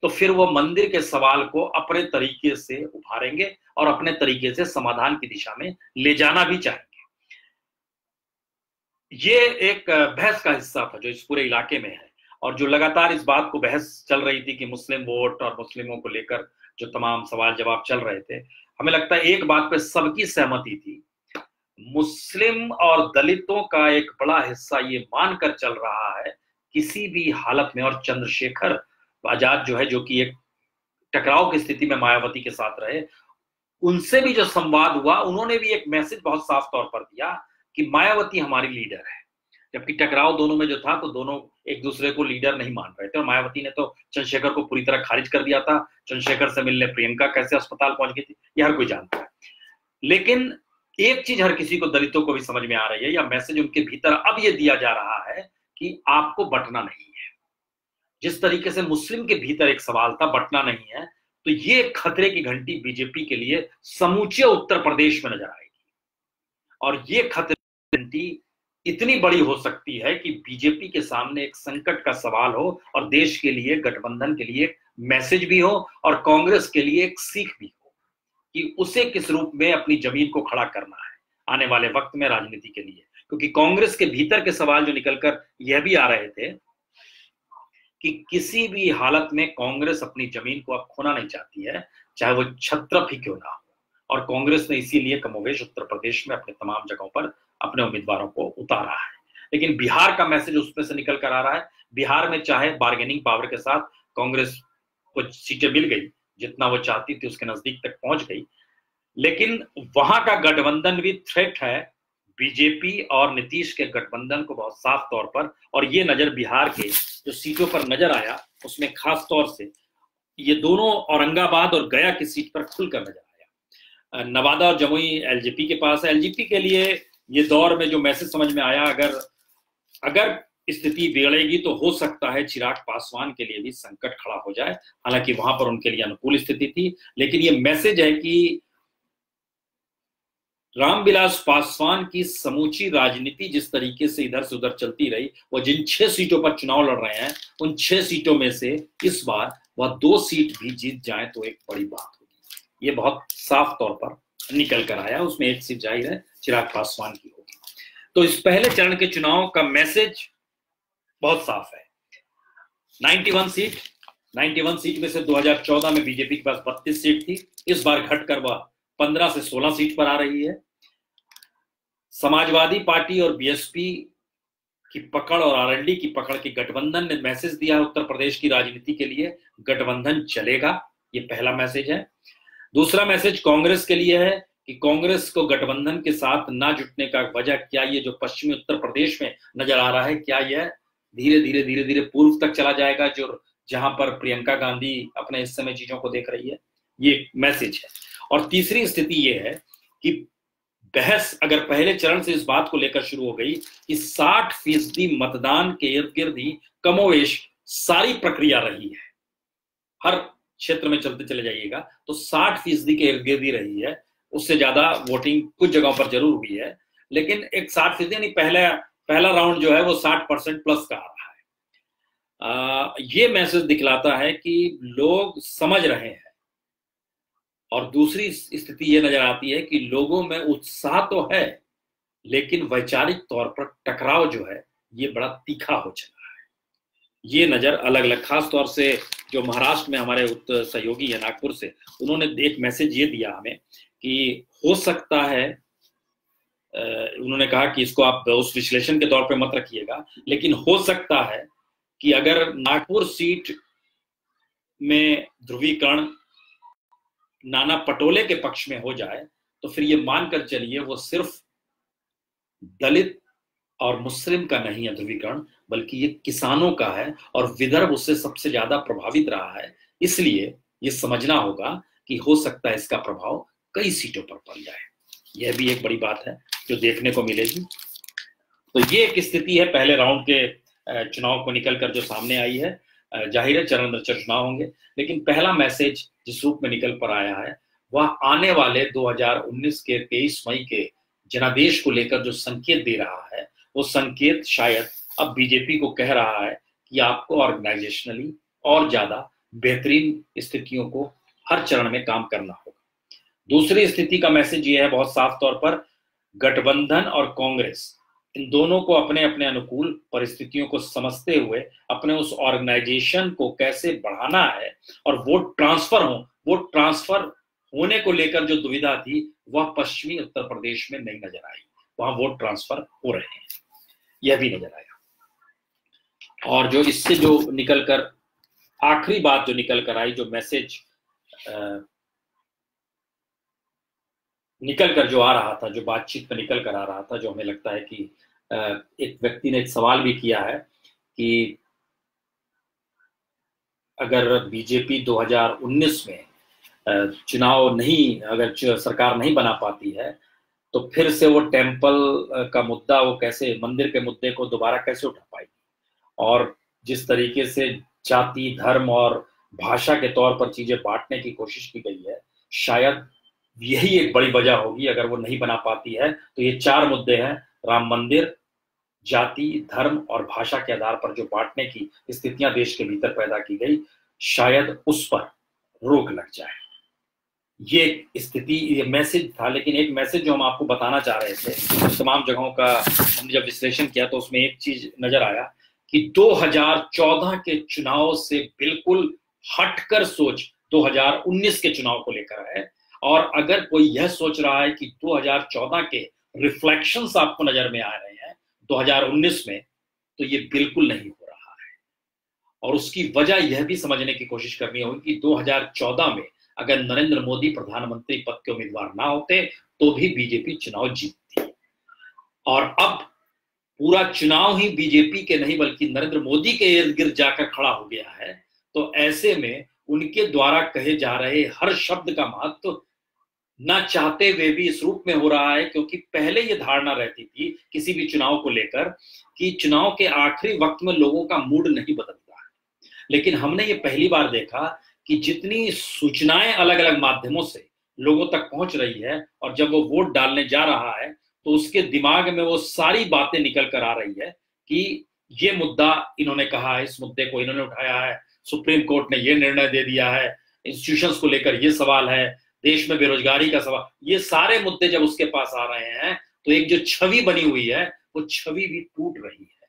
तो फिर वो मंदिर के सवाल को अपने तरीके से उभारेंगे और अपने तरीके से समाधान की दिशा में ले जाना भी चाहेंगे। ये एक बहस का हिस्सा था जो इस पूरे इलाके में है, और जो लगातार इस बात को बहस चल रही थी कि मुस्लिम वोट और मुस्लिमों को लेकर जो तमाम सवाल जवाब चल रहे थे, हमें लगता है एक बात पे सबकी सहमति थी, मुस्लिम और दलितों का एक बड़ा हिस्सा ये मानकर चल रहा है किसी भी हालत में, और चंद्रशेखर आजाद जो है, जो कि एक टकराव की स्थिति में मायावती के साथ रहे, उनसे भी जो संवाद हुआ, उन्होंने भी एक मैसेज बहुत साफ तौर पर दिया कि मायावती हमारी लीडर है। जबकि टकराव दोनों में जो था, तो दोनों एक दूसरे को लीडर नहीं मान रहे थे, और मायावती ने तो चंद्रशेखर को पूरी तरह खारिज कर दिया था। चंद्रशेखर से मिलने प्रियंका कैसे अस्पताल पहुंच गई थी, ये हर कोई जानता है। लेकिन एक चीज हर किसी को, दलितों को भी समझ में आ रही है, या मैसेज उनके भीतर अब ये दिया जा रहा है कि आपको बंटना नहीं है। जिस तरीके से मुस्लिम के भीतर एक सवाल था, बंटना नहीं है, तो ये खतरे की घंटी बीजेपी के लिए समूचे उत्तर प्रदेश में नजर आएगी, और ये खतरे की घंटी इतनी बड़ी हो सकती है कि बीजेपी के सामने एक संकट का सवाल हो, और देश के लिए, गठबंधन के लिए एक मैसेज भी हो, और कांग्रेस के लिए एक सीख भी हो कि उसे किस रूप में अपनी जमीन को खड़ा करना है आने वाले वक्त में राजनीति के लिए। क्योंकि कांग्रेस के भीतर के सवाल जो निकलकर यह भी आ रहे थे कि किसी भी हालत में कांग्रेस अपनी जमीन को अब खोना नहीं चाहती है, चाहे वो छत्रप ही क्यों ना हो, और कांग्रेस ने इसीलिए कमोवेश उत्तर प्रदेश में अपने तमाम जगहों पर अपने उम्मीदवारों को उतारा है। लेकिन बिहार का मैसेज उसमें से निकल कर आ रहा है। बिहार में चाहे बार्गेनिंग पावर के साथ कांग्रेस को सीटें मिल गई, जितना वो चाहती थी उसके नजदीक तक पहुंच गई, लेकिन वहां का गठबंधन भी थ्रेट है बीजेपी और नीतीश के गठबंधन को बहुत साफ तौर पर। और ये नजर बिहार के जो सीटों पर नजर आया, उसमें खास तौर से ये दोनों औरंगाबाद और गया की सीट पर खुलकर नजर आया। नवादा और जमुई एलजेपी के पास है। एलजेपी के लिए ये दौर में जो मैसेज समझ में आया, अगर स्थिति बिगड़ेगी तो हो सकता है चिराग पासवान के लिए भी संकट खड़ा हो जाए। हालांकि वहां पर उनके लिए अनुकूल स्थिति थी, लेकिन ये मैसेज है कि रामविलास पासवान की समूची राजनीति जिस तरीके से इधर से उधर चलती रही, वो जिन 6 सीटों पर चुनाव लड़ रहे हैं, उन 6 सीटों में से इस बार वह 2 सीट भी जीत जाए तो एक बड़ी बात होगी। ये बहुत साफ तौर पर निकल कर आया। उसमें एक सीट जाहिर है चिराग पासवान की होगी। तो इस पहले चरण के चुनाव का मैसेज बहुत साफ है। 91 सीट में से 2014 में बीजेपी के पास 32 सीट थी, इस बार घटकर वह 15 से 16 सीट पर आ रही है। समाजवादी पार्टी और बीएसपी की पकड़ और आरएलडी की पकड़ के गठबंधन ने मैसेज दिया है उत्तर प्रदेश की राजनीति के लिए, गठबंधन चलेगा। ये पहला मैसेज है। दूसरा मैसेज कांग्रेस के लिए है कि कांग्रेस को गठबंधन के साथ ना जुटने का वजह क्या, ये जो पश्चिमी उत्तर प्रदेश में नजर आ रहा है, क्या यह धीरे धीरे पूर्व तक चला जाएगा, जो जहां पर प्रियंका गांधी अपने इस समय चीजों को देख रही है। ये मैसेज है। और तीसरी स्थिति ये है कि बहस अगर पहले चरण से इस बात को लेकर शुरू हो गई कि 60% मतदान के इर्द गिर्द ही कमोवेश सारी प्रक्रिया रही है, हर क्षेत्र में चलते चले जाइएगा तो 60% के इर्द गिर्द ही रही है। उससे ज्यादा वोटिंग कुछ जगहों पर जरूर हुई है, लेकिन एक 60% यानी पहला राउंड जो है वो 60% प्लस का आ रहा है। ये मैसेज दिखलाता है कि लोग समझ रहे हैं। और दूसरी स्थिति ये नजर आती है कि लोगों में उत्साह तो है, लेकिन वैचारिक तौर पर टकराव जो है ये बड़ा तीखा हो चला है। ये नजर अलग अलग, खास तौर से जो महाराष्ट्र में हमारे सहयोगी है नागपुर से, उन्होंने एक मैसेज ये दिया हमें कि हो सकता है, उन्होंने कहा कि इसको आप उस विश्लेषण के तौर पे मत रखिएगा, लेकिन हो सकता है कि अगर नागपुर सीट में ध्रुवीकरण नाना पटोले के पक्ष में हो जाए तो फिर ये मानकर चलिए वो सिर्फ दलित और मुस्लिम का नहीं है ध्रुवीकरण, बल्कि ये किसानों का है, और विदर्भ उससे सबसे ज्यादा प्रभावित रहा है। इसलिए ये समझना होगा कि हो सकता है इसका प्रभाव कई सीटों पर पड़ जाए। यह भी एक बड़ी बात है जो देखने को मिलेगी। तो ये एक स्थिति है पहले राउंड के चुनाव को निकलकर जो सामने आई है। जाहिर है चरण दर चरण चुनाव होंगे, लेकिन पहला मैसेज जिस रूप में निकल कर आया है वह आने वाले 2019 के 23 मई के जनादेश को लेकर जो संकेत दे रहा है, वो संकेत शायद अब बीजेपी को कह रहा है कि आपको ऑर्गेनाइजेशनली और ज्यादा बेहतरीन स्थितियों को हर चरण में काम करना होगा। दूसरी स्थिति का मैसेज ये है बहुत साफ तौर पर, गठबंधन और कांग्रेस इन दोनों को अपने अपने अनुकूल परिस्थितियों को समझते हुए अपने उस ऑर्गेनाइजेशन को कैसे बढ़ाना है और वोट ट्रांसफर होने को लेकर जो दुविधा थी वह पश्चिमी उत्तर प्रदेश में नहीं नजर आई। वहां वोट ट्रांसफर हो रहे हैं, यह भी नजर आया। और जो इससे जो निकलकर आखिरी बात जो निकल कर आई, जो मैसेज निकल कर जो आ रहा था, जो बातचीत में निकल कर आ रहा था, जो हमें लगता है कि एक व्यक्ति ने एक सवाल भी किया है कि अगर बीजेपी 2019 में चुनाव नहीं, अगर सरकार नहीं बना पाती है तो फिर से वो टेम्पल का मुद्दा, वो कैसे मंदिर के मुद्दे को दोबारा कैसे उठा पाएगी। और जिस तरीके से जाति, धर्म और भाषा के तौर पर चीजें बांटने की कोशिश की गई है, शायद यही एक बड़ी वजह होगी। अगर वो नहीं बना पाती है तो ये 4 मुद्दे हैं, राम मंदिर, जाति, धर्म और भाषा के आधार पर जो बांटने की स्थितियां देश के भीतर पैदा की गई, शायद उस पर रोक लग जाए। ये स्थिति, ये मैसेज था। लेकिन एक मैसेज जो हम आपको बताना चाह रहे थे, तमाम जगहों का हमने जब विश्लेषण किया तो उसमें एक चीज नजर आया कि 2014 के चुनाव से बिल्कुल हटकर सोच 2019 के चुनाव को लेकर है। और अगर कोई यह सोच रहा है कि 2014 के रिफ्लेक्शंस आपको नजर में आ रहे हैं 2019 में, तो ये बिल्कुल नहीं हो रहा है। और उसकी वजह यह भी समझने की कोशिश करनी होगी कि 2014 में अगर नरेंद्र मोदी प्रधानमंत्री पद के उम्मीदवार ना होते तो भी बीजेपी चुनाव जीतती। और अब पूरा चुनाव ही बीजेपी के नहीं बल्कि नरेंद्र मोदी के इर्द गिर्द जाकर खड़ा हो गया है। तो ऐसे में उनके द्वारा कहे जा रहे हर शब्द का महत्व ना चाहते हुए भी इस रूप में हो रहा है, क्योंकि पहले ये धारणा रहती थी किसी भी चुनाव को लेकर कि चुनाव के आखिरी वक्त में लोगों का मूड नहीं बदलता है। लेकिन हमने ये पहली बार देखा कि जितनी सूचनाएं अलग अलग माध्यमों से लोगों तक पहुंच रही है, और जब वो वोट डालने जा रहा है तो उसके दिमाग में वो सारी बातें निकल कर आ रही है कि ये मुद्दा इन्होंने कहा है, इस मुद्दे को इन्होंने उठाया है, सुप्रीम कोर्ट ने ये निर्णय दे दिया है, इंस्टीट्यूशंस को लेकर ये सवाल है, देश में बेरोजगारी का सवाल, ये सारे मुद्दे जब उसके पास आ रहे हैं तो एक जो छवि बनी हुई है वो छवि भी टूट रही है।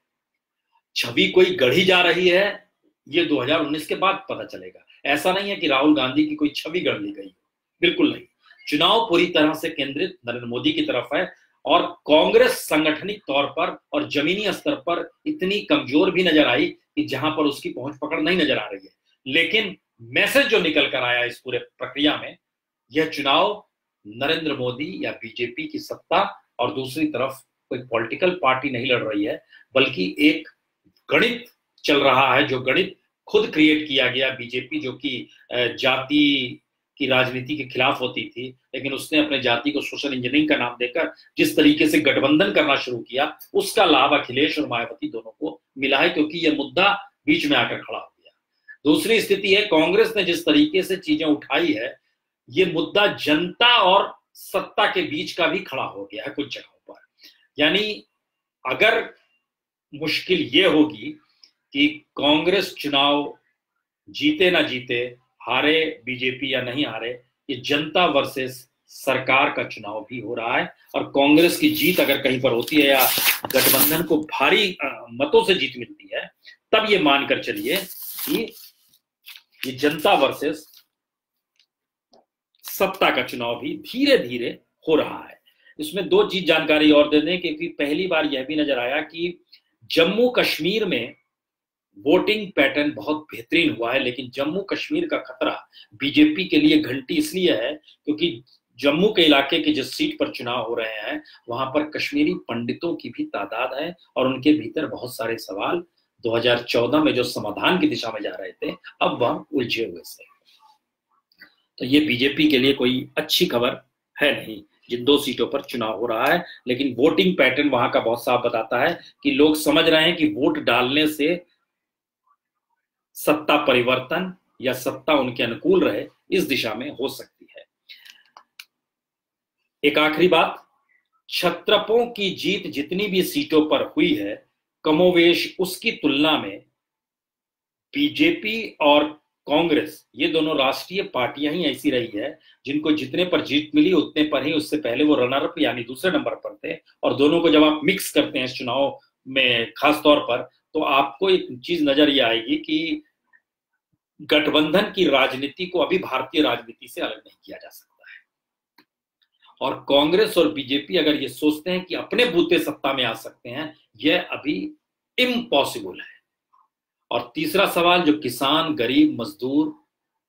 छवि कोई गढ़ी जा रही है, ये 2019 के बाद पता चलेगा। ऐसा नहीं है कि राहुल गांधी की कोई छवि गढ़ ली गई, बिल्कुल नहीं। चुनाव पूरी तरह से केंद्रित नरेंद्र मोदी की तरफ है, और कांग्रेस सांगठनिक तौर पर और जमीनी स्तर पर इतनी कमजोर भी नजर आई कि जहां पर उसकी पहुंच पकड़ नहीं नजर आ रही है। लेकिन मैसेज जो निकल कर आया इस पूरे प्रक्रिया में, यह चुनाव नरेंद्र मोदी या बीजेपी की सत्ता और दूसरी तरफ कोई पॉलिटिकल पार्टी नहीं लड़ रही है, बल्कि एक गणित चल रहा है, जो गणित खुद क्रिएट किया गया। बीजेपी जो कि जाति की राजनीति के खिलाफ होती थी, लेकिन उसने अपने जाति को सोशल इंजीनियरिंग का नाम देकर जिस तरीके से गठबंधन करना शुरू किया, उसका लाभ अखिलेश और मायावती दोनों को मिला है, क्योंकि यह मुद्दा बीच में आकर खड़ा हो गया। दूसरी स्थिति है, कांग्रेस ने जिस तरीके से चीजें उठाई है, ये मुद्दा जनता और सत्ता के बीच का भी खड़ा हो गया है कुछ जगहों पर। यानी अगर मुश्किल ये होगी कि कांग्रेस चुनाव जीते ना जीते, हारे बीजेपी या नहीं हारे, ये जनता वर्सेस सरकार का चुनाव भी हो रहा है। और कांग्रेस की जीत अगर कहीं पर होती है या गठबंधन को भारी मतों से जीत मिलती है, तब ये मानकर चलिए कि ये जनता वर्सेस सत्ता का चुनाव भी धीरे धीरे हो रहा है। इसमें दो चीज जानकारी और दे दें, क्योंकि पहली बार यह भी नजर आया कि जम्मू कश्मीर में वोटिंग पैटर्न बहुत बेहतरीन हुआ है, लेकिन जम्मू कश्मीर का खतरा बीजेपी के लिए घंटी इसलिए है क्योंकि जम्मू के इलाके की जिस सीट पर चुनाव हो रहे हैं, वहां पर कश्मीरी पंडितों की भी तादाद है, और उनके भीतर बहुत सारे सवाल 2014 में जो समाधान की दिशा में जा रहे थे, अब वह उलझे हुए से। तो ये बीजेपी के लिए कोई अच्छी खबर है नहीं, जिन दो सीटों पर चुनाव हो रहा है। लेकिन वोटिंग पैटर्न वहां का बहुत साफ बताता है कि लोग समझ रहे हैं कि वोट डालने से सत्ता परिवर्तन या सत्ता उनके अनुकूल रहे, इस दिशा में हो सकती है। एक आखिरी बात, क्षत्रपों की जीत जितनी भी सीटों पर हुई है, कमोवेश उसकी तुलना में बीजेपी और कांग्रेस, ये दोनों राष्ट्रीय पार्टियां ही ऐसी रही है जिनको जितने पर जीत मिली उतने पर ही, उससे पहले वो रनर अप यानी दूसरे नंबर पर थे। और दोनों को जब आप मिक्स करते हैं इस चुनाव में खास तौर पर, तो आपको एक चीज नजर ये आएगी कि गठबंधन की राजनीति को अभी भारतीय राजनीति से अलग नहीं किया जा सकता है। और कांग्रेस और बीजेपी अगर ये सोचते हैं कि अपने बूते सत्ता में आ सकते हैं, यह अभी इम्पॉसिबल है। और तीसरा सवाल, जो किसान, गरीब, मजदूर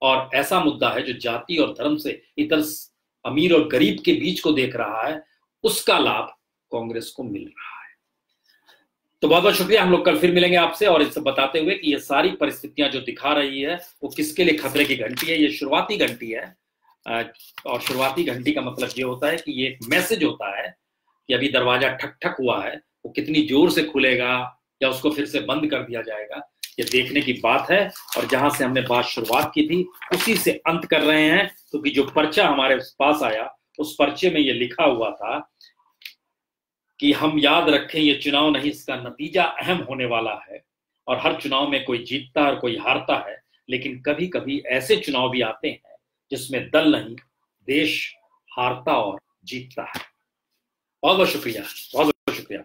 और ऐसा मुद्दा है जो जाति और धर्म से इतर अमीर और गरीब के बीच को देख रहा है, उसका लाभ कांग्रेस को मिल रहा है। तो बहुत बहुत शुक्रिया। हम लोग कल फिर मिलेंगे आपसे, और इससे बताते हुए कि ये सारी परिस्थितियां जो दिखा रही है वो किसके लिए खतरे की घंटी है। ये शुरुआती घंटी है, और शुरुआती घंटी का मतलब ये होता है कि ये एक मैसेज होता है कि अभी दरवाजा ठक ठक हुआ है, वो कितनी जोर से खुलेगा या उसको फिर से बंद कर दिया जाएगा, ये देखने की बात है। और जहां से हमने बात शुरुआत की थी उसी से अंत कर रहे हैं, क्योंकि जो पर्चा हमारे पास आया उस पर्चे में ये लिखा हुआ था कि हम याद रखें, ये चुनाव नहीं, इसका नतीजा अहम होने वाला है। और हर चुनाव में कोई जीतता है और कोई हारता है, लेकिन कभी कभी ऐसे चुनाव भी आते हैं जिसमें दल नहीं, देश हारता और जीतता है। बहुत बहुत शुक्रिया, बहुत बहुत शुक्रिया।